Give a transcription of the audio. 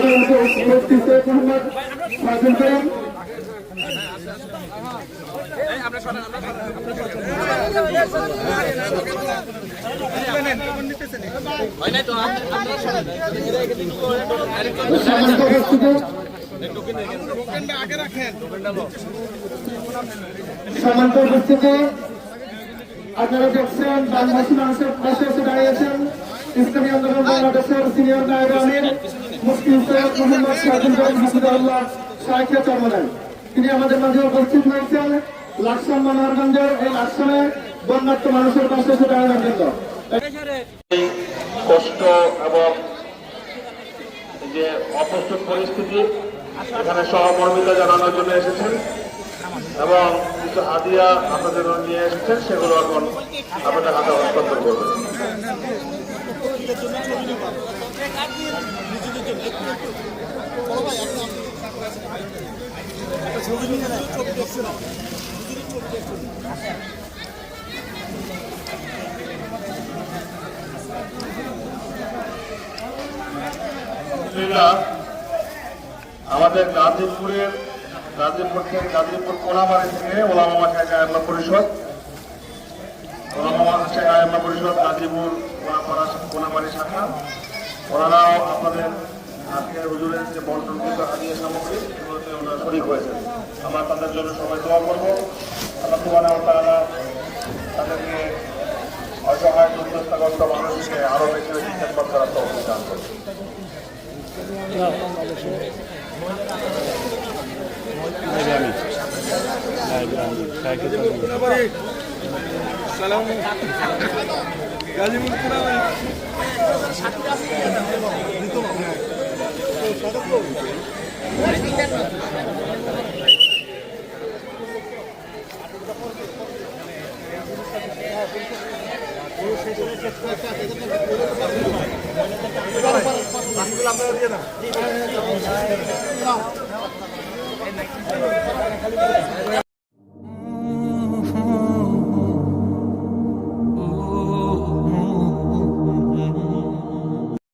মুফতি সৈয়দ মোহাম্মদ ফাজিল করিম সম্মানিত উপস্থিতি, আপনারা দেখছেন বাংলাদেশি মানুষের পাশে এসে দাঁড়িয়েছেন ইসলামী আন্দোলন বাংলাদেশের সিনিয়র নায়েব আমির মুফতি সৈয়দ মোহাম্মদ ফাজিল করিম হাফিজাহুল্লাহ শাইখে চরমনাই। তিনি আমাদের মাঝে উপস্থিত হয়েছেন লাকসাম মনোহরগঞ্জের এই লাকসামে বন্যার্থ মানুষের পাশে এসে দাঁড়ানোর জন্য। কষ্ট এবং যে অপ্রস্তুত পরিস্থিতি এখানে সহমর্মিতা জানানোর জন্য এসেছেন এবং কিছু হাদিয়া আপনাদের নিয়ে এসেছেন, সেগুলো এখন আপনাদের হাতে হস্তান্তর করবেন। আমাদের গাজীপুর কোনাবাড়ি থেকে ওলামা শাইখ আইম্মা পরিষদ গাজীপুর কোনাবাড়ি শাখা, ওনারাও আপনাদের আজকের হুজুরের যে বন্টনকৃত হাদিয়া সামগ্রী এগুলোতে ওনারা শরীক হয়েছেন। আমরা তাদের জন্য সবাই দোয়া করবো। আল্লাহ সুবহানাহু ওয়া তাআলা তাদেরকে অসহায় দুর্দশাগ্রস্ত মানুষকে আরো বেশি বেশি খেদমত করার তৌফিক দান করবে। আপনারা দিয়ে না